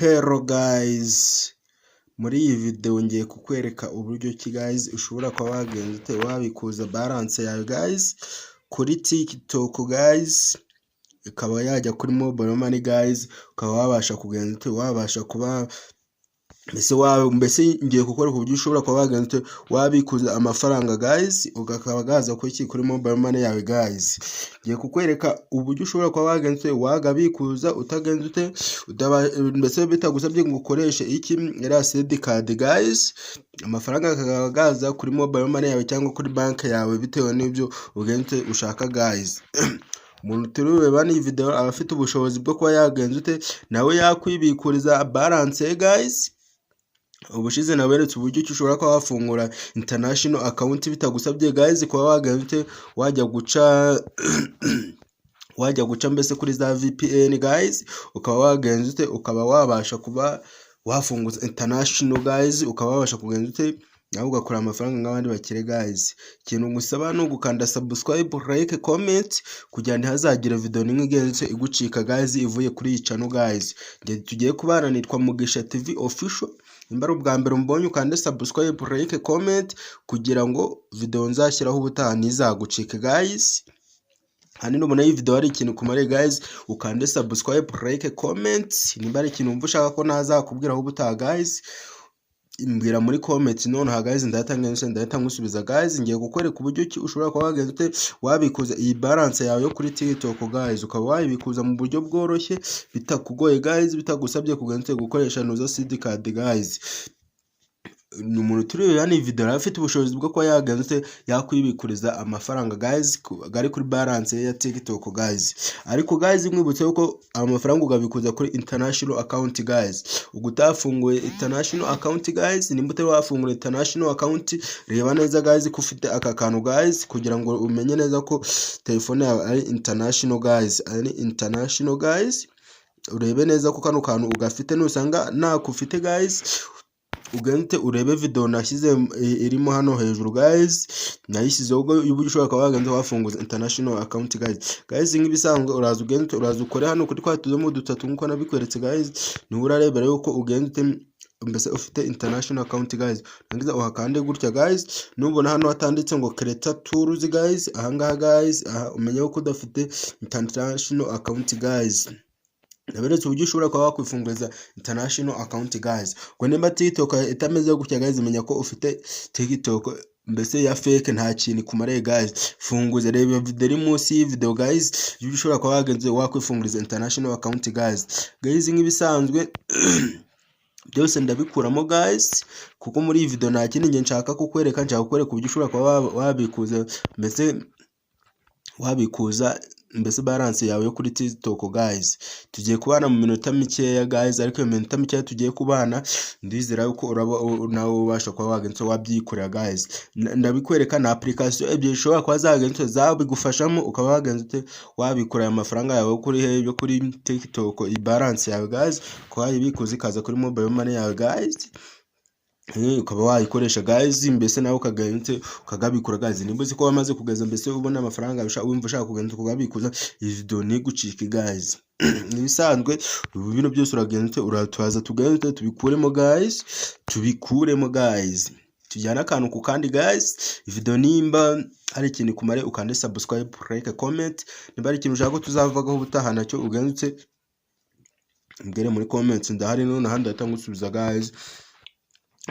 Hello guys, muri iyi video ngiye kukwereka uburyo ki guys ushobora kuba wagenze wabikuza balance yawe guys kuri TikTok guys, ikaba yajya kuri mobile money guys, ukaba wabasha kugenza wabasha kuba mbese ngiye kukwereka uburyo ushobora kuba wagenze wabikuza amafaranga guys, ugakaba gaza kuri mobile money yawe guys. Ngiye kukwereka uburyo ushobora kuba wagenze wagabikuza utagenze mbese bitagusabye ngo ukoreshe iki CD card guys, amafaranga akagaza kuri mobile money yawe cyangwa kuri bank yawe bitewe n'ibyo ugenze ushaka guys. Umuntu tureba ni video abafite ubushobozi bwo kuba yagenze nawe yakwibikuriza balance guys. Ubushize naberetse uburyo ushobora kuba wafungura international account bitagusabye guys kuba wagenze wajya guca mbese kuri za VPN guys, ukaba wagenze ukaba wabasha kuba wafunguza international guys, ukaba wabasha kugenza nawe ugakora amafaranga nk'abandi bakire guys. Ikintu ngusaba no gukanda subscribe, like, comment kugira ngo hazagira video nimwe igenze igucika guys ivuye kuri iyi channel guys. Tugiye kubana nitwa Mugisha TV official. Imbara ubwa mbere mbonye ukande subscribe, like, comment kugira ngo video nzashyiraho ubutaha ntizagucike guys. Hani nubona iyi video hari ikintu kumare guys, ukande subscribe, like, comment. Nimba ari ikintu umva ushaka ko nazakubwiraho ubutaha guys, imbwira muri comment none guys, ndahita ngusubiza guys. Ngiye gukwereka uburyo ushobora kuba wagenze wabikuza iyi balance yawe yo kuri TikTok guys, ukaba wabikuza mu buryo bworoshye bitakugoye guys, bitagusabye kugenza gukoresha noza CD card guys. Umuntu turi yani video afite ubushobozi bwo kuba yagenze yakwibikuriza amafaranga guys gari kuri balance ya TikTok guys. Ariko guys mwibutse uko amafaranga ugabikuza kuri international account guys, ugutafunguye international account guys. Nimba utari wafungura international account, reba neza guys ko ufite aka kantu guys kugira ngo umenye neza ko telefone yawe ari international guys, urebe neza ko kano kantu ugafite. Nusanga nakufite guys, ugente urebe video nashyize irimo hano hejuru guys, nayishyizeho uburyo ushobora kuba wagenze wafunguza international account guys. Nk'ibisanzwe uraza ukore hano kuri twatuzemo dutatu nkuko nabikweretse guys, ni urarebera yuko ugente mbese ufite international account guys. Nangiza uhakande gutya guys, nubona hano hatanditse ngo create tools guys, ahangaha guys umenye uko udafite international account guys. Naberetse uburyo ushobora kuba wakwifunguriza international account guys. Ngo nimba TikTok itameze gutya guys, menya ko ufite TikTok mbese ya fake, nta kintu kumare guys. Funguze reba video iri munsi iyi video guys, uburyo ushobora kuba wagenze wakwifunguriza international account guys. Nk'ibisanzwe byose ndabikuramo guys, kuko muri iyi video nta kindi nshaka kukwereka, nshaka kukwereka uburyo ushobora kuba wabikuza mbese balance yawe yo kuri TikTok guys. Tugiye kubana mu minota mikeya guys, ariko iyo minota mikeya tugiye kubana ndizera yuko nawe ubasha kuba wagenze wabyikorera guys. Ndabikwereka na application ebyiri ushobora kuba zagenze zabigufashamo, ukaba wagenze wabikora amafaranga yawe kuri TikTok i balance yawe guys, kwa yibikuza ikaza kuri mobile money yawe guys, ukaba wayikoresha guys. Mbese nawe ukagenze ukagabikura guys. Nimba uzi ko wamaze kugeza mbese ubona amafaranga wumva ushaka kugenza kugabikuza, iyi video ntigucike guys. Nibisanzwe ibintu byose uragenze uratubaza tugenze tubikuremo guys, tujyana akantu ku kandi guys. Video nimba hari ikintu kumare ukande subscribe, like, comment. Nimba ari ikintu ushaka ko tuzavagaho ubutaha nacyo ugenze mbere muri comments, ndahari none handi ndatangusubiza guys.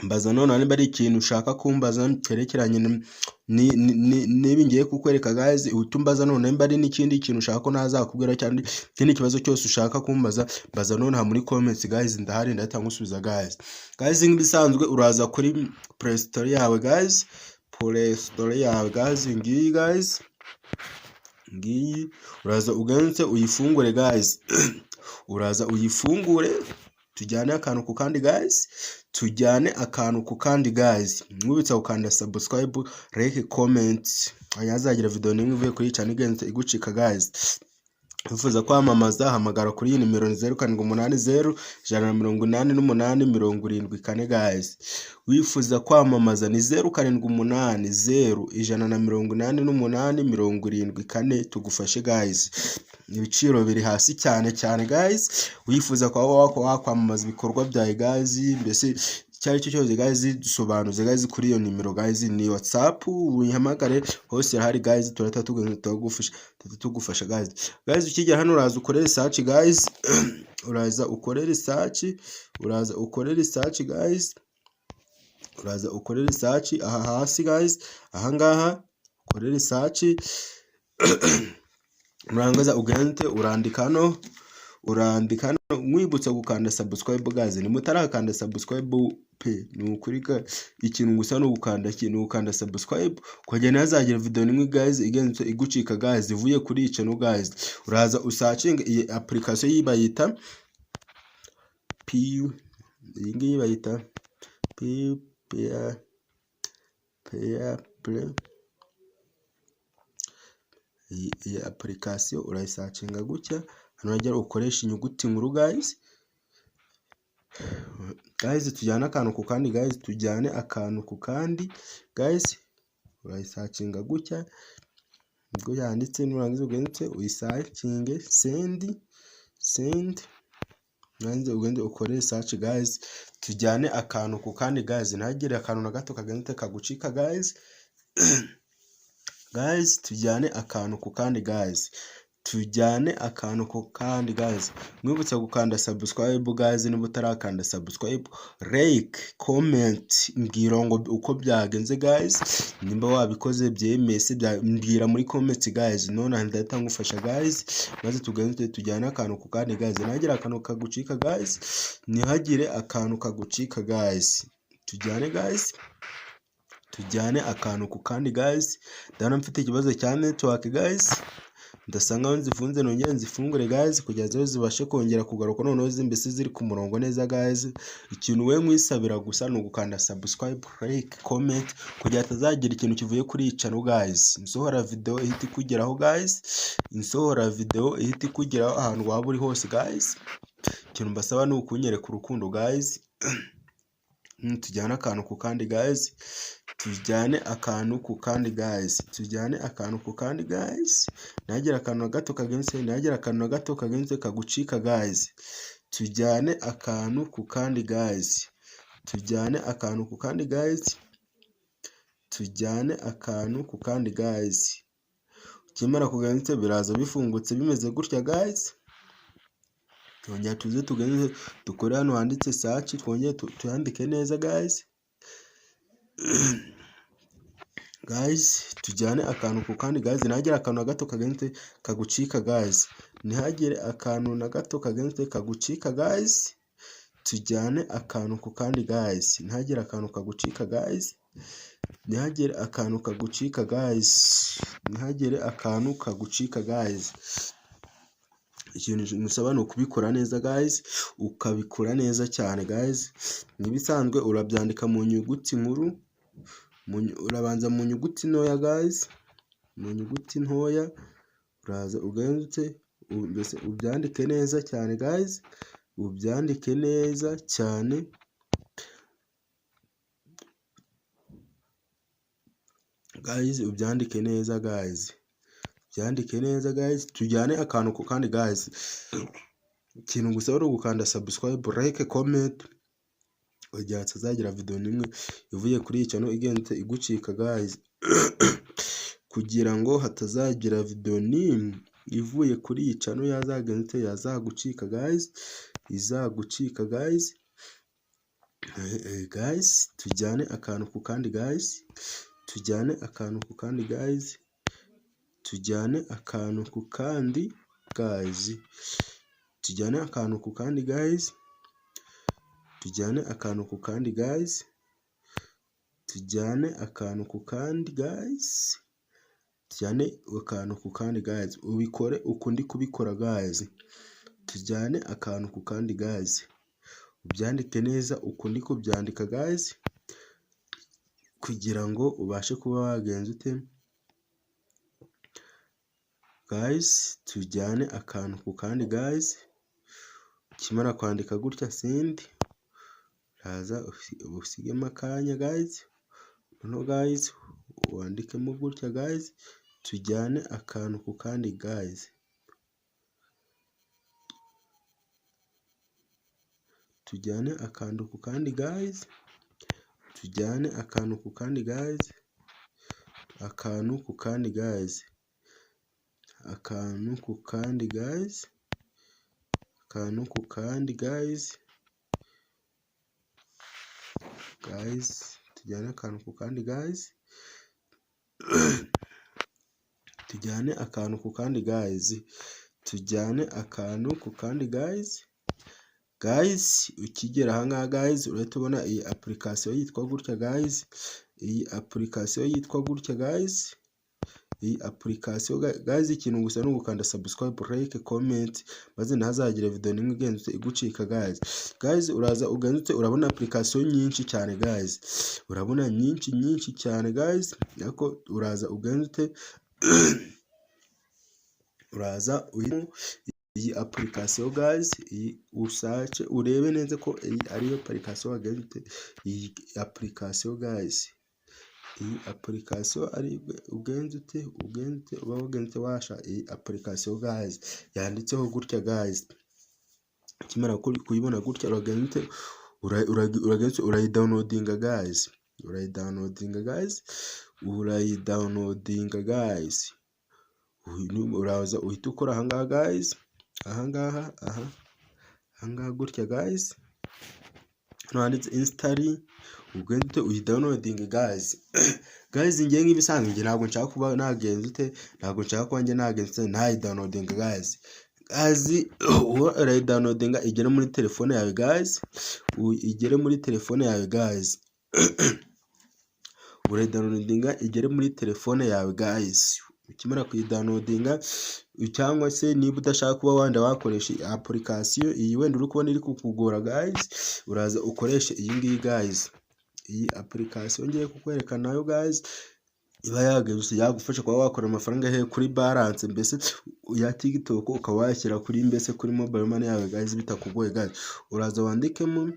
Mbaza none nimba ari ikintu ushaka kumbaza cyerekeranye nibi ngiye kukwereka guys, utumbaza none nimba ari n'ikindi kintu ushaka ko nazakubwira cyane ikindi kibazo cyose ushaka kumbaza, mbaza none ha muri comments guys, ndahari ndatangusubiza guys. Nk'ibisanzwe uraza kuri Play Store yawe guys, ngiyi guys, ngiyi uraza ugenze uyifungure guys. Uraza uyifungure, tujyane akantu ku kandi guys. Mwibutsa ukanda subscribe, like, comment, hazagira video nimwe ivuye kuri channel igenze igucika guys. wifuza kwamamaza hamagara kuri iyi nimero 0780 188 74 guys. Wifuza kwamamaza ni 0780 188 74 tugufashe guys. Ibiciro biri hasi cyane guys. Wifuza kwamamaza ibikorwa byawe guys, mbese cyari cyo cyose guys, dusobanuze guys kuri iyo nimero guys, ni WhatsApp uyihamagare, hose hari guys, turata tugufasha guys. Guys ukijya hano uraza ukorera search guys, uraza ukorera search guys, uraza ukorera search aha hasi guys, aha ngaha ukorera search urangaza ugente urandika mwibutsa gukanda subscribe guys. Ni mutarakanda subscribe pe nukurika ikintu gusa no gukanda subscribe kugira nazagira video nimwe guys igenze igucika guys ivuye kuri channel guys. Uraza usearching iyi application yibayita iyi ngiyi bayita Peer Play. Iyi application urayisearchinga gutya, hano wajya ukoresha inyuguti nkuru guys. Tujyana akantu ku kandi guys, tujyane akantu ku kandi guys. Urayisearchinga gutya, ubwo yanditse nurangiza ugende uyisearchinge send nanze ugende ukore search guys. Tujyane akantu ku kandi guys, ntagire akantu na gato kagende kagucika guys. Guys tujyane akantu ku kandi guys, mwibutsa gukanda subscribe guys. Niba utarakanda subscribe, like, comment, mbwira ngo uko byagenze guys. Nimba wabikoze byemese mbwira muri comment guys, none ndahita ngufasha guys, maze tugende tujyane akantu ku kandi guys. Ntihagire akantu kagucika guys, tujyane akantu ku kandi guys. Ndabona mfite ikibazo cya network guys, ndasanga aho nzifunze nongere nzifungure guys kugira ngo zibashe kongera kugaruka noneho zimbese ziri ku murongo neza guys. Ikintu we mwisabira gusa no gukanda subscribe, like, comment kugira atazagira ikintu kivuye kuri iyi channel guys. Nsohora video ihita ikugeraho guys, ahantu waba uri hose guys. Ikintu mbasaba ni ukunyereka urukundo guys. Tujyane akantu ku kandi guys, tujyane akantu ku kandi guys. Nagira akantu gato kagenze, kagucika guys. Tujyane akantu ku kandi guys, Kimara kugenze biraza bifungutse bimeze gutya guys. Twongera tuze tugende dukore hano handitse search, twongere tuyandike neza guys. Guys tujyane akantu ku kandi guys, ntihagire akantu na gato kagenze kagucika guys. Ntihagire akantu na gato kagenze kagucika guys. Tujyane akantu ku kandi guys, ntihagire akantu kagucika guys. Ikintu musaba no kubikora neza guys, ukabikora neza cyane guys. Nibisanzwe urabyandika mu nyuguti nkuru, urabanza mu nyuguti ntoya guys, uraza ugenzutse mbese ubyandike neza cyane guys, ubyandike neza guys. Tujyane akantu ku kandi guys. Ikintu gusaba no gukanda subscribe, like, comment kugira atazagira video nimwe ivuye kuri iyi channel igende igucika guys. Kugira ngo hatazagira video nimwe ivuye kuri iyi channel yazagucika guys, guys. Tujyane akantu ku kandi guys, ubikore ukundi kubikora guys. Tujyane akantu ku kandi guys, ubyandike neza ukundi kubyandika guys, kugira ngo ubashe kuba wagenza ute guys, tujyane akantu ku kandi guys. Ukimara kwandika gutya send, uraza usigemo akanya guys, noneho guys wandikemo gutya guys, tujyane akantu ku kandi guys. Tujyane akantu ku kandi guys, tujyane akantu ku kandi guys, akantu ku kandi guys, akantu ku kandi guys, akantu ku kandi guys, guys tujyane akantu ku kandi guys, tujyane akantu ku kandi guys, tujyane akantu ku kandi guys. Guys ukigera aha ngaha guys urahita ubona iyi application yitwa gutya guys, iyi application yitwa gutya guys, iyi application guys ikintu gusa no gukanda subscribe, like, comment maze ntazagire video nimwe igenzutse igucika guys. Guys uraza ugenzutse urabona application nyinshi cyane guys, urabona nyinshi cyane guys, ariko uraza ugenzutse uraza iyi application guys, iyi usace urebe neza ko iyi ariyo application wagenzute. Iyi application guys, iyi application ari ugenzute uba wagenzute washa iyi application guys yanditseho gutya guys. Kimara kuyibona gutya uragenzute uragenzute urayidownloadinga guys, urayidownloadinga guys. Uraza uhita ukora aha ngaha guys, aha ngaha gutya guys, handitse install, ugenzute uyidownloading guys. Guys ngiye nk'ibisanzwe nge ntabwo nshaka kuba nagenzute, ntabwo nshaka kuba nge nagenzute ntayidownloading guys. Urayidownloading igere muri telefone yawe guys, igere muri telefone yawe guys. Urayidownloading igere muri telefone yawe guys. Ukimara kuyidownloadinga cyangwa se niba udashaka kuba wanda wakoresha application iyi wenda uri kubona iri kukugora guys, uraza ukoresha iyi ngiyi guys. Iyi application ngiye kukwereka nayo guys iba yagufasha kuba wakora amafaranga he kuri balance mbese ya TikTok ukaba washyira kuri mbese kuri mobile money yawe guys bitakugoye guys. Uraza wandikemo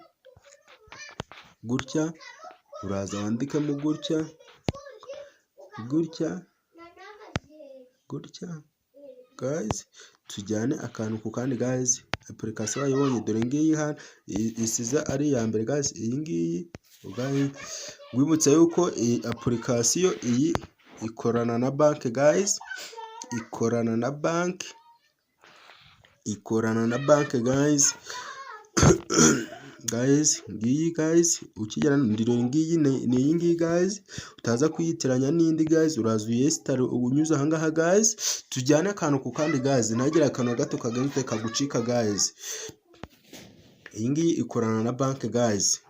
gutya, uraza wandikemo gutya guys, tujyane akantu ku kandi guys. Application wayibonye dore ngiyi hano isiza ari ya mbere guys. Iyi ngiyi guys wibutse yuko iyi application iyi ikorana na bank guys, ikorana na bank guys. Guys ngiyi guys ukigera ndiro ngiyi ni iyi ngiyi guys, utaza kuyitiranya n'indi guys. Uraza uyesitare unyuze aha ngaha guys, tujyane akantu ku kandi guys, ntagira akantu gato kagenzute kagucika guys. Iyi ngiyi ikorana na bank guys.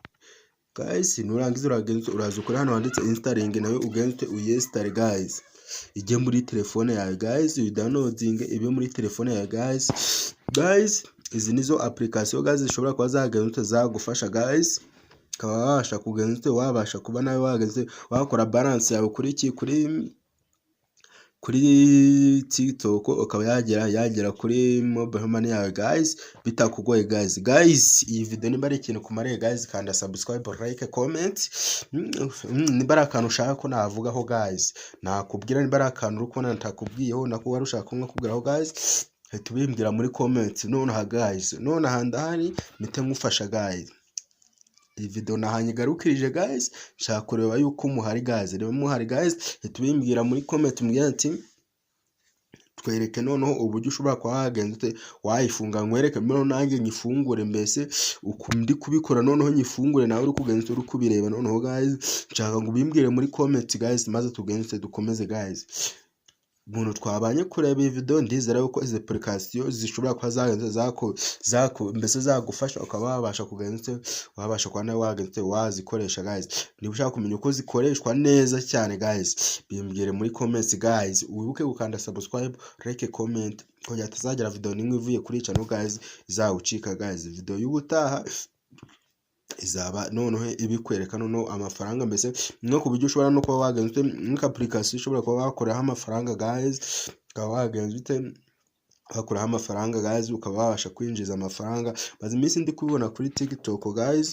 Nurangiza uraza ukora hano handitse installing, nawe ugenzute uyesitare guys, ijye muri telefone yawe guys, uyidownloading ibe muri telefone yawe guys. Izi nizo application guys zishobora kuba zagenzute zagufasha guys, ukaba wabasha kugenzute, wabasha kuba nawe wageze wakora balance yawe kuri TikTok, ukaba yagera kuri mobile money yawe guys bitakugoye guys. Iyi video niba ari ikintu kumariye guys, kanda subscribe, like, comment. Niba ari akantu ushaka ko navugaho guys nakubwira, niba ari akantu uri kubona ntakubwiyeho nako wari ushaka ko nkakubwiraho guys tubimbwira muri comment. Nonaha guys, nonaha ndahari mite ngufasha guys. Iyi video nahanyigarukirije guys, nshaka kureba yuko muhari guys. Reba muhari guys tubimbwira muri comment, mbwira ati twereke noneho uburyo ushobora kwa wagenzute wayifunga, nkwereke mbere nanjye nyifungure mbese ukundi kubikora, noneho nyifungure nawe uri kugenzute uri kubireba. Noneho guys nshaka ngo ubimbwire muri comment guys, maze tugenzute dukomeze guys. Muntu twabanye kureba iyi video, ndizera yuko izi application zishobora kuba mbese zagufasha ukaba wabasha kugenzute, wabasha kuba nawe wagenzute wazikoresha guys. Niba ushaka kumenya uko zikoreshwa neza cyane guys, bimbwire muri comments guys. Wibuke gukanda subscribe, like, comment kugira tuzagera video nimwe ivuye kuri channel guys izawucika guys. Video y'ubutaha izaba noneho ibikwereka noneho amafaranga mbese no ku buryo ushobora no kuba wagenzute muri application ushobora kuba wakoraho amafaranga guys, ukaba wagenza ute bakuraho amafaranga guys, ukaba wabasha kwinjiza amafaranga. Maze iminsi ndi kubibona kuri TikTok guys,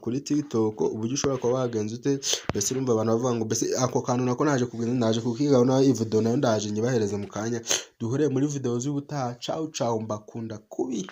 kuri TikTok uburyo ushobora kuba wagenza ute, mbese urumva abantu bavuga ngo mbese ako kantu nako naje kukigaho nayo video nayo ndaje nyibahereza mu kanya, duhure muri video z'ubutaha. Ciao ciao, mbakunda kubi.